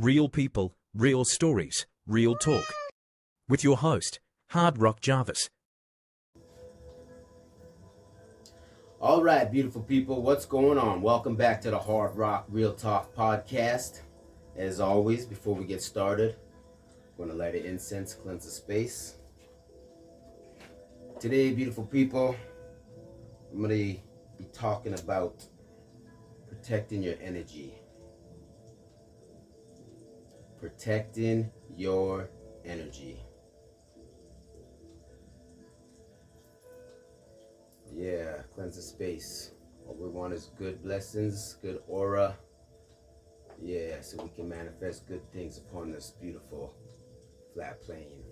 Real people, real stories, real talk. With your host, Hard Rock Jarvis. All right, beautiful people, what's going on? Welcome back to the Hard Rock Real Talk podcast. As always, before we get started, I'm going to light an incense, cleanse the space. Today, beautiful people, I'm going to be talking about protecting your energy. Protecting your energy. Yeah, cleanse the space. What we want is good blessings, good aura. Yeah, so we can manifest good things upon this beautiful flat plane.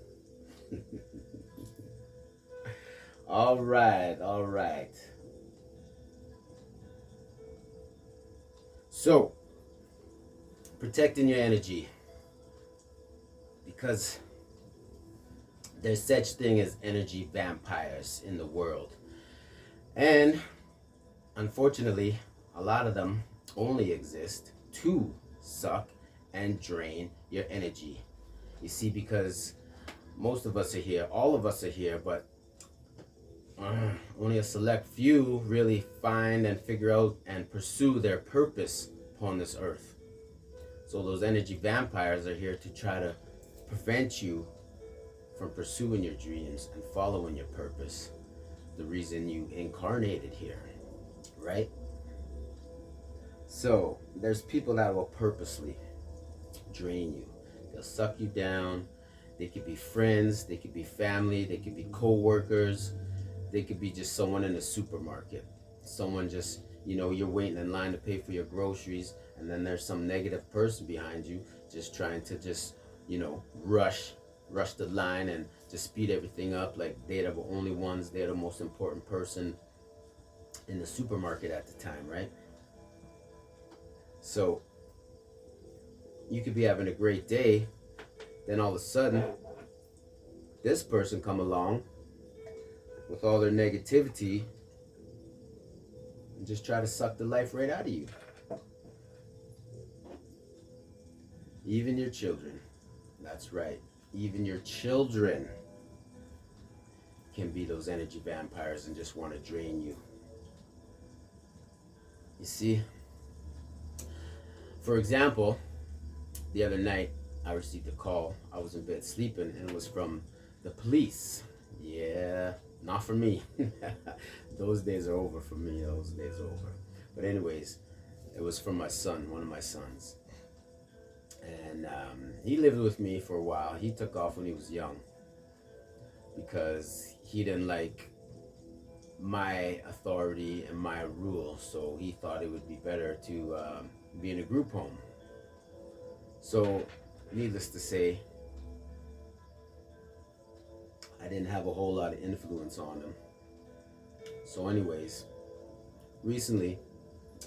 All right. So, protecting your energy. Because there's such thing as energy vampires in the world. And unfortunately, a lot of them only exist to suck and drain your energy. You see, because most of us are here, all of us are here, but only a select few really find and figure out and pursue their purpose upon this earth. So those energy vampires are here to try to prevent you from pursuing your dreams and following your purpose, the reason you incarnated here, right? So there's people that will purposely drain you. They'll suck you down. They could be friends, they could be family, they could be co-workers, they could be just someone in the supermarket. Someone just, you're waiting in line to pay for your groceries, and then there's some negative person behind you just trying to rush the line and just speed everything up, like they're the only ones, they're the most important person in the supermarket at the time, right? So you could be having a great day, then all of a sudden this person come along with all their negativity and just try to suck the life right out of you. Even your children. That's right. Even your children can be those energy vampires and just want to drain you. You see? For example, the other night I received a call. I was in bed sleeping and it was from the police. Yeah, not for me. Those days are over for me. Those days are over. But anyways, it was from my son, one of my sons. And he lived with me for a while. He took off when he was young because he didn't like my authority and my rule. So he thought it would be better to be in a group home. So needless to say, I didn't have a whole lot of influence on him. So anyways, recently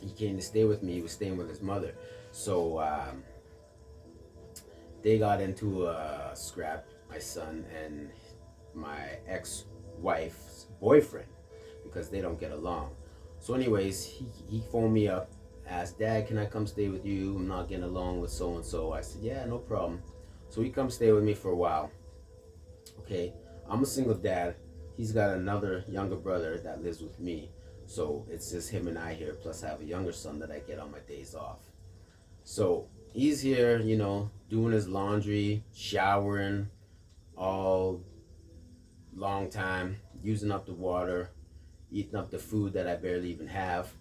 he came to stay with me. He was staying with his mother. So they got into a scrap, my son and my ex-wife's boyfriend, because they don't get along. So anyways, he phoned me up, asked, "Dad, can I come stay with you? I'm not getting along with so-and-so." I said, "Yeah, no problem." So he comes stay with me for a while. Okay, I'm a single dad. He's got another younger brother that lives with me. So it's just him and I here, plus I have a younger son that I get on my days off. So he's here, doing his laundry, showering, all long time, using up the water, eating up the food that I barely even have.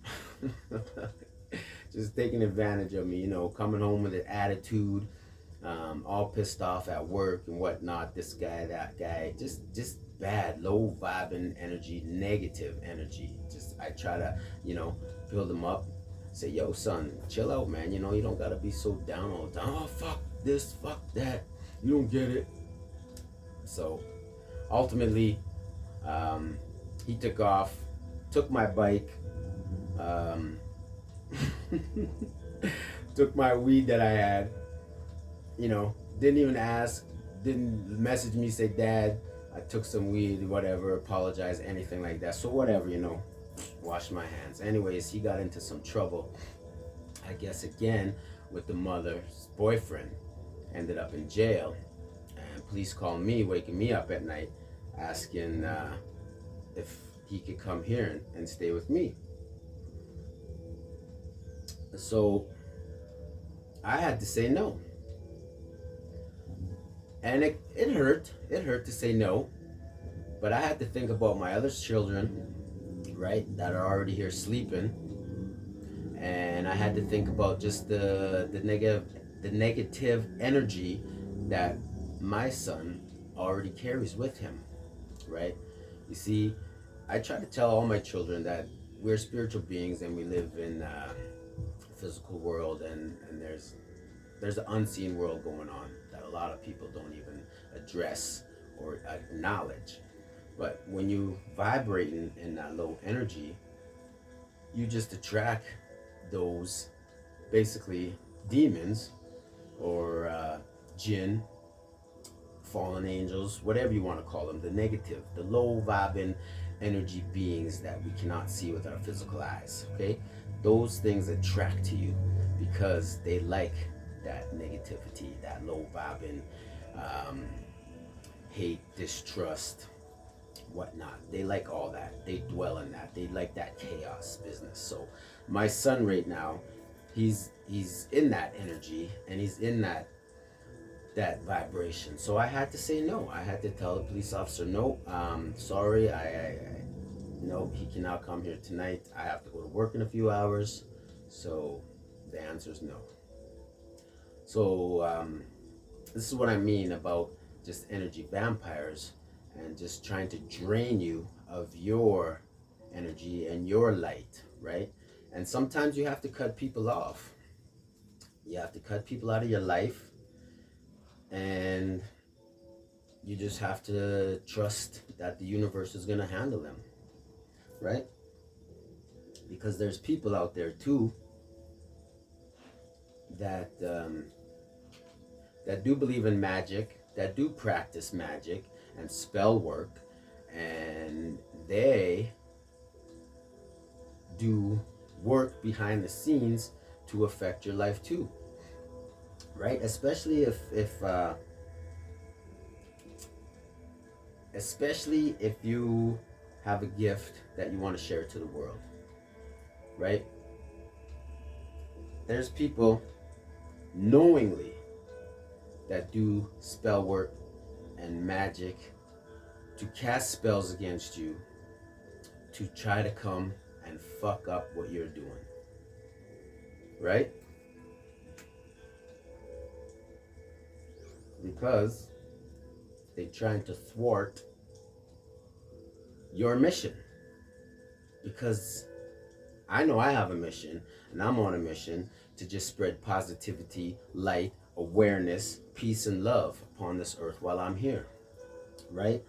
Just taking advantage of me, coming home with an attitude, all pissed off at work and whatnot. This guy, that guy, just bad, low vibing energy, negative energy. Just I try to, build him up. Say, "Yo, son, chill out, man. You don't gotta be so down all the time. Oh, fuck this, fuck that. You don't get it." So, ultimately, he took off, took my bike, took my weed that I had. Didn't even ask, didn't message me, say, "Dad, I took some weed," whatever, apologize, anything like that. So whatever, wash my hands. Anyways, he got into some trouble, I guess, again, with the mother's boyfriend. Ended up in jail, and police called me, waking me up at night, asking if he could come here and stay with me. So I had to say no. And it hurt. It hurt to say no. But I had to think about my other children, right, that are already here sleeping. And I had to think about just the negative energy that my son already carries with him, right? You see, I try to tell all my children that we're spiritual beings and we live in a physical world, and there's an unseen world going on that a lot of people don't even address or acknowledge. But when you vibrate in that low energy, you just attract those basically demons or jinn, fallen angels, whatever you want to call them, the negative, the low vibing energy beings that we cannot see with our physical eyes, okay? Those things attract to you because they like that negativity, that low vibing, hate, distrust, whatnot. They like all that. They dwell in that. They like that chaos business. So my son right now, he's in that energy and he's in that vibration. So I had to say no. I had to tell the police officer, no, sorry, I no, he cannot come here tonight. I have to go to work in a few hours. So the answer is no. So this is what I mean about just energy vampires and just trying to drain you of your energy and your light, right? And sometimes you have to cut people off. You have to cut people out of your life, and you just have to trust that the universe is going to handle them, right? Because there's people out there too that that do believe in magic, that do practice magic and spell work, and they do work behind the scenes to affect your life too, right? Especially if you have a gift that you want to share to the world, right? There's people knowingly that do spell work and magic to cast spells against you to try to come and fuck up what you're doing, right? Because they're trying to thwart your mission. Because I know I have a mission, and I'm on a mission to just spread positivity, light, awareness, peace, and love upon this earth while I'm here, right?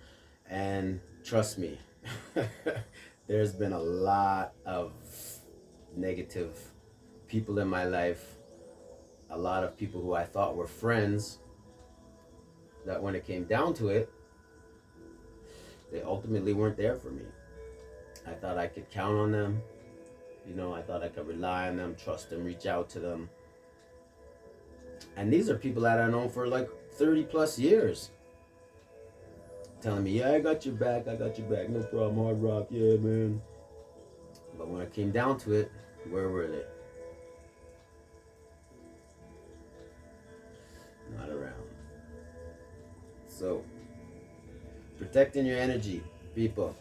And trust me, there's been a lot of negative people in my life, a lot of people who I thought were friends, that when it came down to it, they ultimately weren't there for me. I thought I could count on them. You know, I thought I could rely on them, trust them, reach out to them. And these are people that I've known for like 30 plus years. Telling me, yeah, I got your back, no problem, Hard Rock, yeah, man. But when it came down to it, where were they? Not around. So, protecting your energy, people.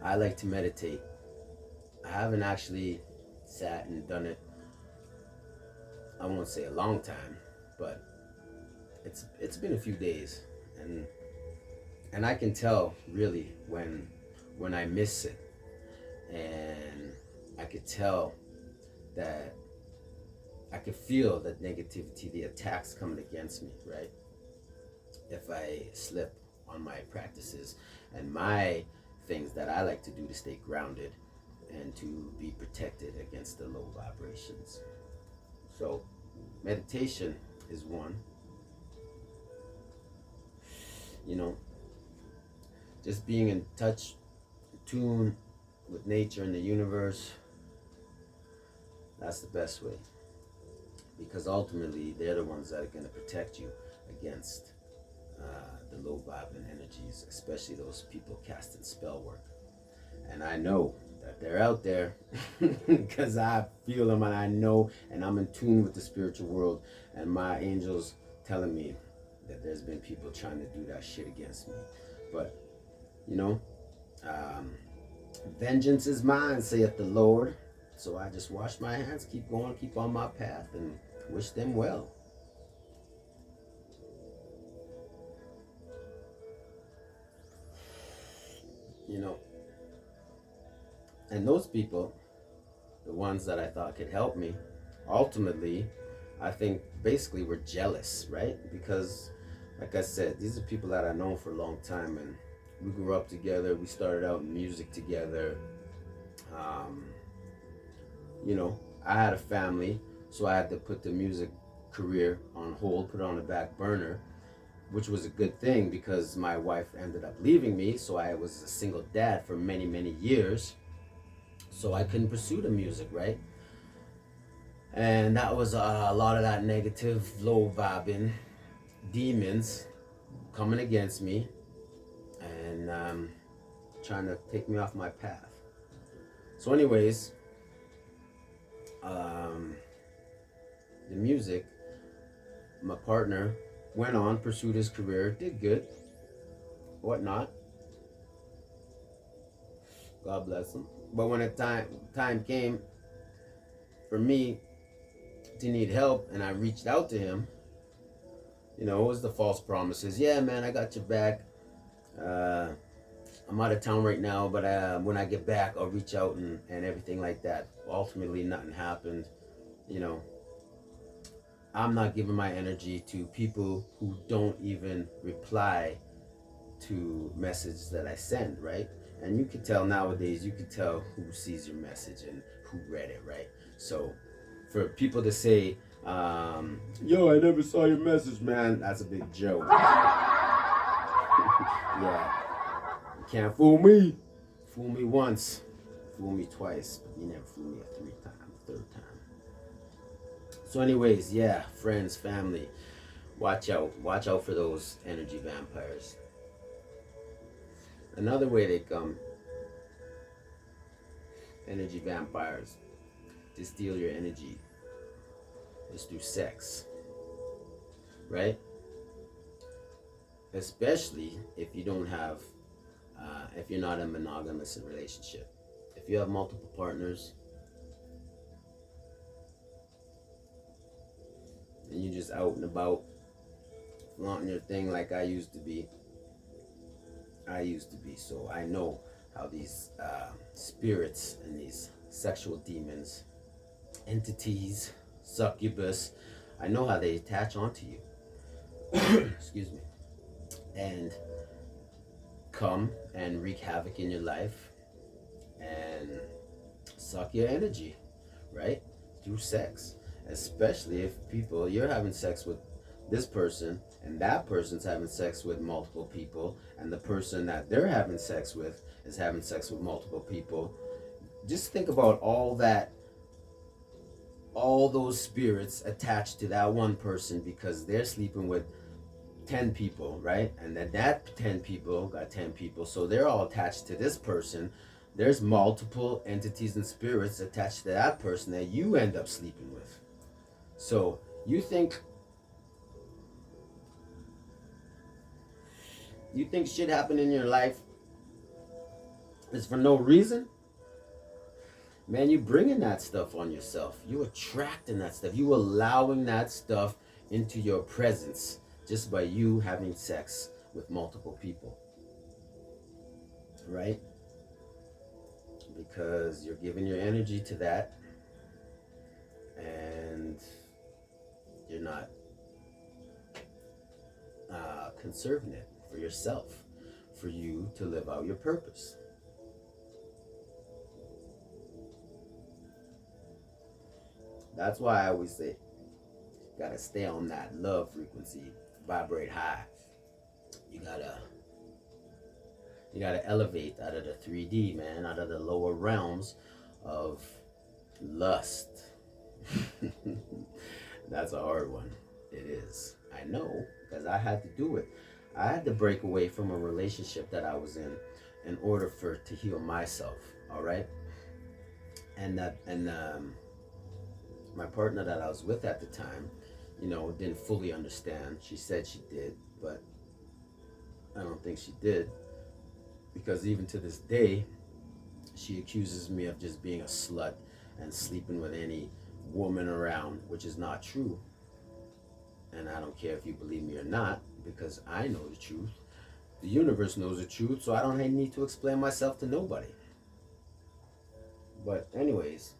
I like to meditate. I haven't actually sat and done it, I won't say a long time, but it's been a few days, and I can tell really when I miss it, and I could tell that I could feel the negativity, the attacks coming against me, right? If I slip on my practices and my things that I like to do to stay grounded and to be protected against the low vibrations. So meditation is one. You know, just being in touch, tune with nature and the universe, That's the best way. Because ultimately, they're the ones that are going to protect you against the low vibing energies, especially those people casting spell work. And I know that they're out there because I feel them and I know, and I'm in tune with the spiritual world, and my angels telling me that there's been people trying to do that shit against me. But, you know, vengeance is mine, saith the Lord. So I just wash my hands, keep going, keep on my path, and wish them well. You know, and those people, the ones that I thought could help me, ultimately, I think basically were jealous, right? Because, like I said, these are people that I've known for a long time, and we grew up together. We started out in music together. You know, I had a family, so I had to put the music career on hold, put it on the back burner, which was a good thing because my wife ended up leaving me, so I was a single dad for many, many years. So I couldn't pursue the music, right? And that was a lot of that negative, low vibing demons coming against me and trying to take me off my path. So, anyways, the music, my partner went on, pursued his career, did good, whatnot. God bless him. But when the time came for me to need help, and I reached out to him, you know, it was the false promises. Yeah, man, I got your back. I'm out of town right now, but when I get back, I'll reach out and everything like that. Ultimately, nothing happened. You know, I'm not giving my energy to people who don't even reply to messages that I send, right? And you can tell nowadays, you can tell who sees your message and who read it, right? So for people to say, yo, I never saw your message, man, that's a big joke. Yeah. You can't fool me. Fool me once. Fool me twice. But you never fool me a third time. So anyways, yeah, friends, family, watch out. Watch out for those energy vampires. Another way they come, energy vampires, to steal your energy is through sex, right? Especially if you don't have, if you're not in a monogamous relationship. If you have multiple partners and you're just out and about flaunting your thing like I used to be, so I know how these spirits and these sexual demons, entities, succubus, I know how they attach onto you. Excuse me. And come and wreak havoc in your life and suck your energy, right? Through sex. Especially if you're having sex with this person and that person's having sex with multiple people and the person that they're having sex with is having sex with multiple people. Just think about all those spirits attached to that one person because they're sleeping with 10 people, right? And then that 10 people got 10 people, so they're all attached to this person. There's multiple entities and spirits attached to that person that you end up sleeping with. So you think shit happen in your life is for no reason? Man, you bringing that stuff on yourself. You attracting that stuff. You allowing that stuff into your presence just by you having sex with multiple people. Right? Because you're giving your energy to that and you're not conserving it for yourself, for you to live out your purpose. That's why I always say, you gotta stay on that love frequency, vibrate high. You gotta elevate out of the 3D, man, out of the lower realms of lust, That's a hard one. It is. I know, because I had to do it. I had to break away from a relationship that I was in order for to heal myself. All right, and my partner that I was with at the time, didn't fully understand. She said she did, but I don't think she did, because even to this day, she accuses me of just being a slut and sleeping with any woman around, which is not true. And I don't care if you believe me or not, because I know the truth. The universe knows the truth, so I don't need to explain myself to nobody. But anyways,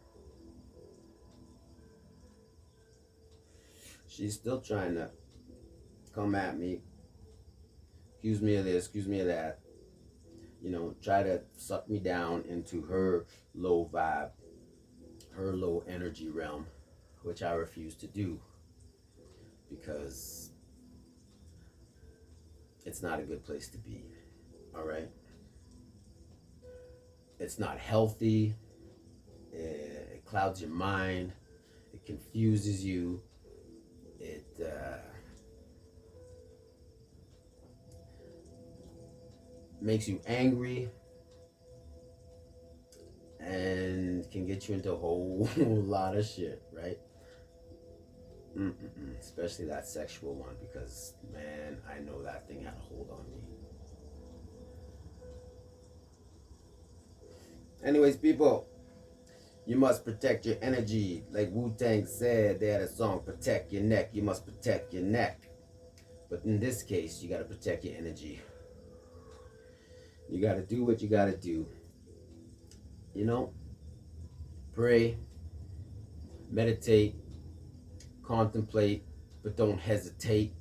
she's still trying to come at me, accuse me of this, accuse me of that, try to suck me down into her low vibe, her low energy realm, which I refuse to do, because it's not a good place to be. All right, it's not healthy. It clouds your mind, it confuses you, it makes you angry, and can get you into a whole lot of shit, right? Especially that sexual one, because man, I know that thing had a hold on me. Anyways, people, you must protect your energy. Like Wu-Tang said, they had a song, protect your neck. You must protect your neck. But in this case, you got to protect your energy. You got to do what you got to do. Pray, meditate, contemplate, but don't hesitate,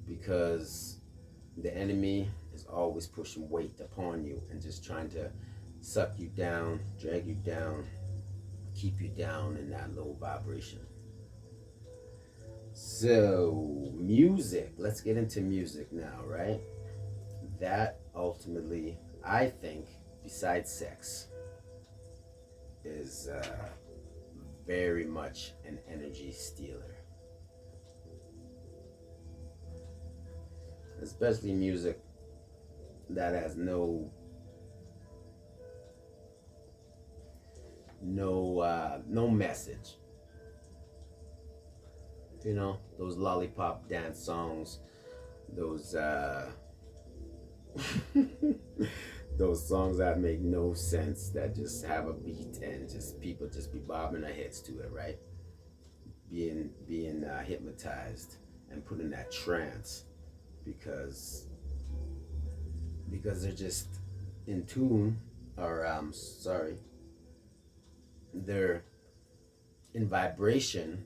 because the enemy is always pushing weight upon you and just trying to suck you down, drag you down, keep you down in that low vibration. So, music. Let's get into music now, right? That ultimately, I think, besides sex, is very much an energy stealer. Especially music that has no message. Those lollipop dance songs, those those songs that make no sense, that just have a beat and just people just be bobbing their heads to it, right? Being hypnotized and put in that trance, because they're just in tune, or they're in vibration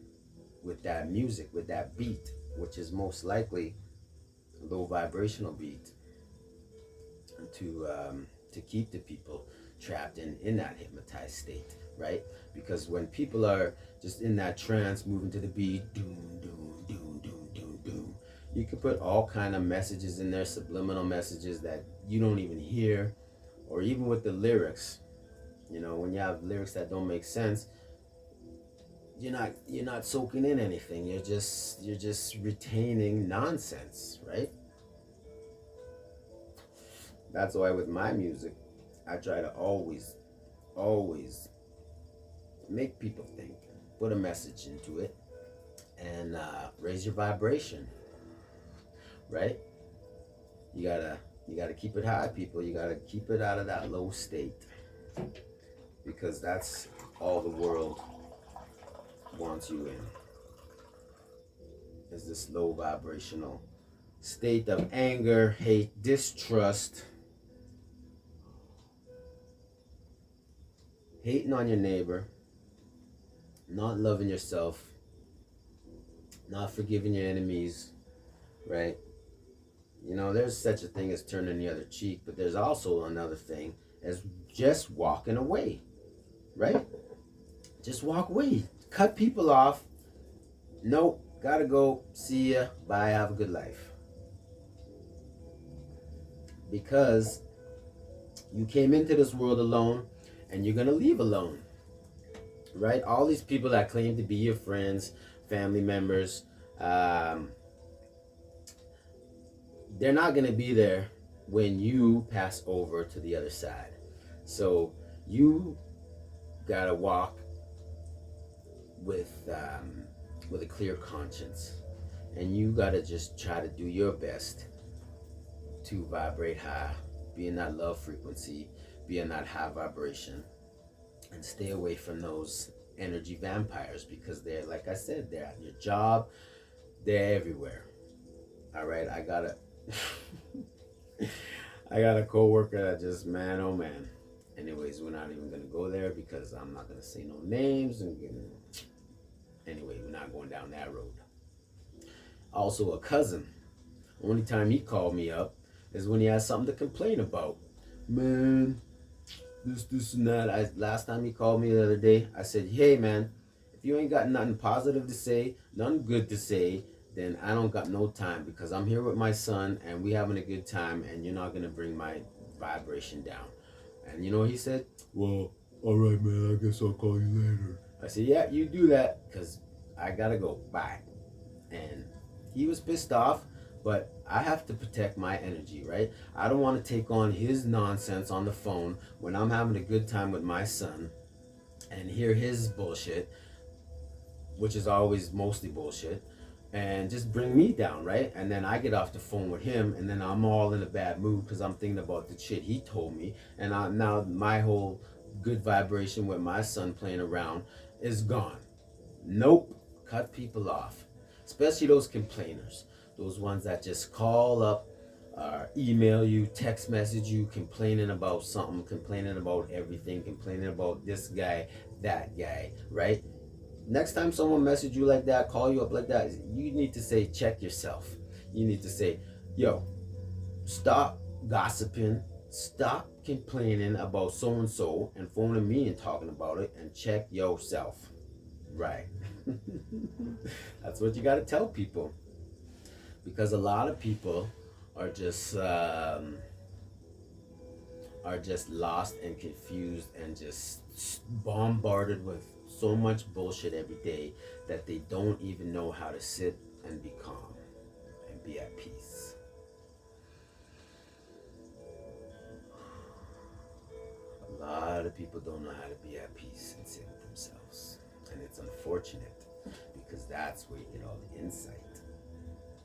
with that music, with that beat, which is most likely a low vibrational beat, to keep the people trapped in that hypnotized state, right? Because when people are just in that trance, moving to the beat, doom, doom, doom, doom, doom, doom, you can put all kind of messages in there, subliminal messages that you don't even hear, or even with the lyrics. When you have lyrics that don't make sense, you're not soaking in anything. You're just retaining nonsense, right? That's why with my music, I try to always make people think, put a message into it, and raise your vibration, right? You gotta keep it high, people. You gotta keep it out of that low state, because that's all the world wants you in, is this low vibrational state of anger, hate, distrust, hating on your neighbor, not loving yourself, not forgiving your enemies, right? There's such a thing as turning the other cheek, but there's also another thing as just walking away, right? Just walk away. Cut people off. Nope, gotta go. See ya. Bye. Have a good life. Because you came into this world alone, and you're gonna leave alone, right? All these people that claim to be your friends, family members, um, they're not going to be there when you pass over to the other side. So you got to walk with a clear conscience, and you got to just try to do your best to vibrate high, be in that love frequency, be in that high vibration, and stay away from those energy vampires, because they're, like I said, they're at your job, they're everywhere. All right, I got a coworker that just, man, oh man. Anyways, we're not even gonna go there because I'm not gonna say no names. And anyway, we're not going down that road. Also, a cousin. Only time he called me up is when he has something to complain about. Man, this, and that. Last time he called me the other day, I said, hey, man, if you ain't got nothing positive to say, nothing good to say, then I don't got no time, because I'm here with my son and we having a good time, and you're not gonna bring my vibration down. And you know what he said? Well, all right, man, I guess I'll call you later. I said, yeah, you do that, because I gotta go. Bye. And he was pissed off, but I have to protect my energy, right? I don't want to take on his nonsense on the phone when I'm having a good time with my son and hear his bullshit, which is always mostly bullshit, and just bring me down, right? And then I get off the phone with him, and then I'm all in a bad mood because I'm thinking about the shit he told me, and now my whole good vibration with my son playing around is gone. Nope. Cut people off, especially those complainers, those ones that just call up, email you, text message you, complaining about something, complaining about everything, complaining about this guy, that guy, right? Next time someone message you like that, call you up like that, you need to say, check yourself. You need to say, yo, stop gossiping, stop complaining about so and so and phoning me and talking about it, and check yourself. Right. That's what you got to tell people, because a lot of people are just lost and confused and just bombarded with so much bullshit every day that they don't even know how to sit and be calm and be at peace. A lot of people don't know how to be at peace and sit with themselves, and it's unfortunate, because that's where you get all the insight.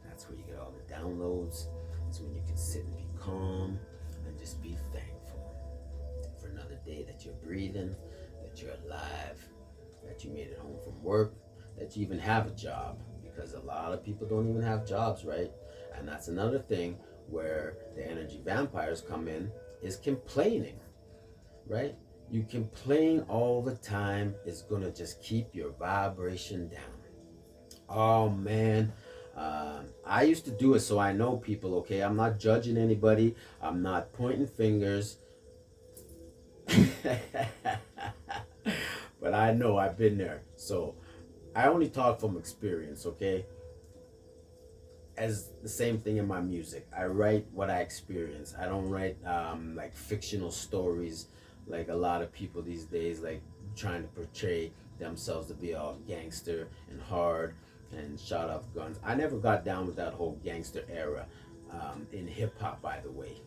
That's where you get all the downloads. It's when you can sit and be calm and just be thankful for another day that you're breathing, that you're alive, that you made it home from work, that you even have a job, because a lot of people don't even have jobs, right? And that's another thing where the energy vampires come in, is complaining, right? You complain all the time is gonna just keep your vibration down. Oh man, I used to do it, so I know people, okay? I'm not judging anybody. I'm not pointing fingers. But I know I've been there. So I only talk from experience, okay? As the same thing in my music. I write what I experience. I don't write like fictional stories like a lot of people these days, like trying to portray themselves to be all gangster and hard and shot off guns. I never got down with that whole gangster era in hip hop, by the way.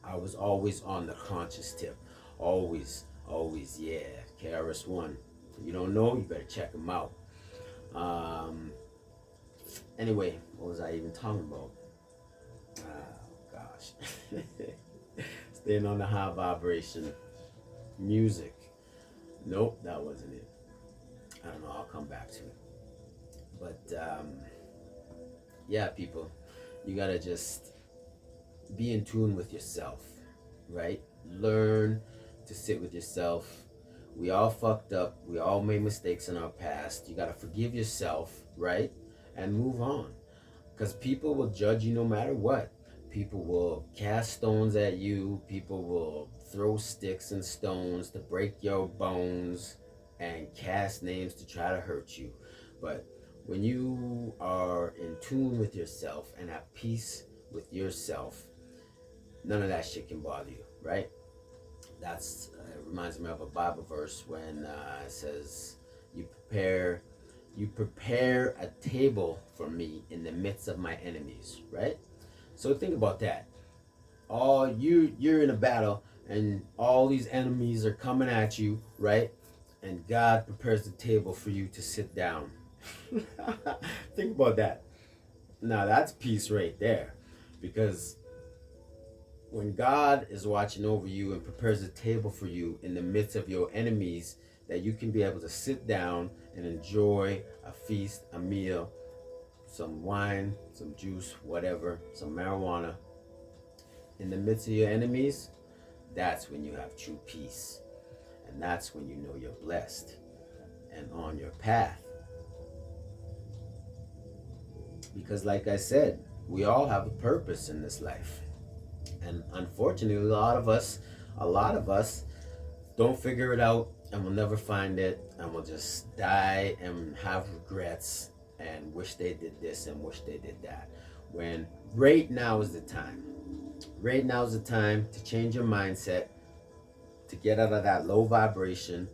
I was always on the conscious tip. Always, always, yeah. KRS-One. If you don't know, you better check him out. Anyway, what was I even talking about? Oh, gosh. Staying on the high vibration. Music. Nope, that wasn't it. I don't know, I'll come back to it. But, yeah, people, you gotta just be in tune with yourself, right? Learn to sit with yourself. We all fucked up. We all made mistakes in our past. You gotta forgive yourself, right? And move on. Because people will judge you no matter what. People will cast stones at you. People will throw sticks and stones to break your bones and cast names to try to hurt you. But when you are in tune with yourself and at peace with yourself, none of that shit can bother you, right? That's it reminds me of a Bible verse when it says, you prepare a table for me in the midst of my enemies." Right. So think about that. You're in a battle, and all these enemies are coming at you, right? And God prepares the table for you to sit down. Think about that. Now that's peace right there, because when God is watching over you and prepares a table for you in the midst of your enemies, that you can be able to sit down and enjoy a feast, a meal, some wine, some juice, whatever, some marijuana in the midst of your enemies, that's when you have true peace. And that's when you know you're blessed and on your path. Because like I said, we all have a purpose in this life. And unfortunately, a lot of us don't figure it out, and will never find it, and will just die and have regrets and wish they did this and wish they did that. When right now is the time. Right now is the time to change your mindset, to get out of that low vibration,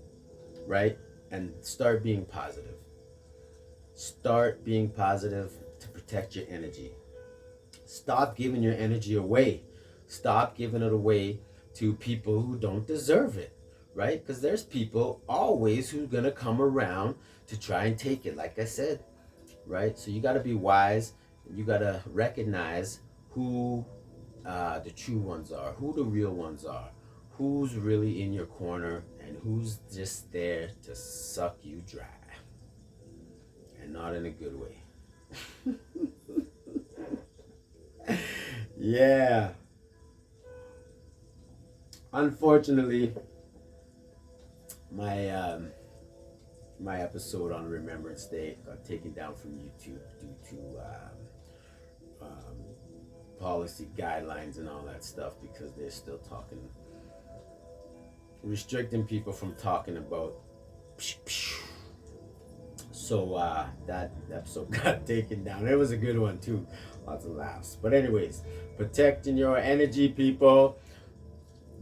right? And start being positive. Start being positive to protect your energy. Stop giving your energy away. Stop giving it away to people who don't deserve it, right? Because there's people always who's going to come around to try and take it, like I said, right? So you got to be wise. You got to recognize who the true ones are, who the real ones are, who's really in your corner, and who's just there to suck you dry, and not in a good way. Yeah. Unfortunately, my my episode on Remembrance Day got taken down from YouTube due to policy guidelines and all that stuff, because they're still restricting people from talking about. So that episode got taken down. It was a good one too. Lots of laughs. But anyways, protecting your energy, people.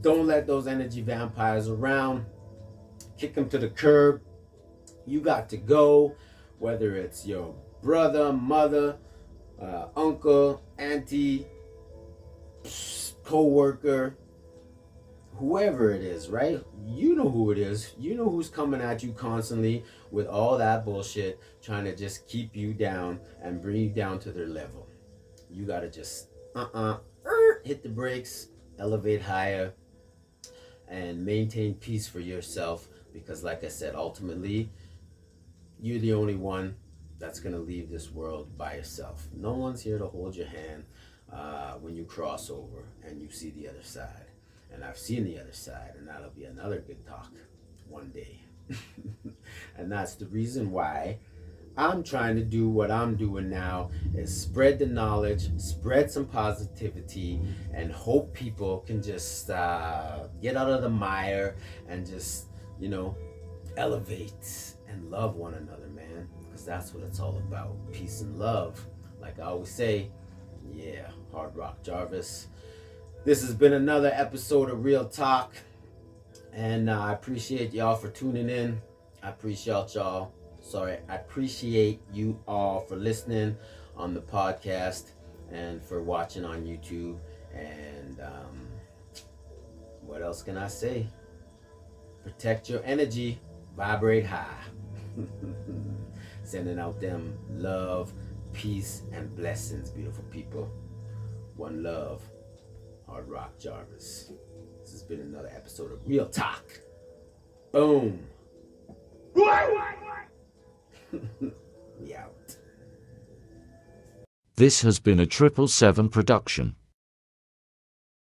Don't let those energy vampires around. Kick them to the curb. You got to go. Whether it's your brother, mother, uncle, auntie, co-worker, whoever it is, right? You know who it is. You know who's coming at you constantly with all that bullshit, trying to just keep you down and bring you down to their level. You got to just hit the brakes, elevate higher, and maintain peace for yourself, because like I said, ultimately you're the only one that's going to leave this world by yourself. No one's here to hold your hand when you cross over and you see the other side. And I've seen the other side, and that'll be another good talk one day. And that's the reason why I'm trying to do what I'm doing now, is spread the knowledge, spread some positivity, and hope people can just get out of the mire and just, elevate and love one another, man. Because that's what it's all about. Peace and love. Like I always say, yeah, Hard Rock Jarvis. This has been another episode of Real Talk. And I appreciate y'all for tuning in. I appreciate you all for listening on the podcast and for watching on YouTube. And what else can I say? Protect your energy. Vibrate high. Sending out them love, peace, and blessings, beautiful people. One love. Hard Rock Jarvis. This has been another episode of Real Talk. Boom. We out. This has been a 777 production.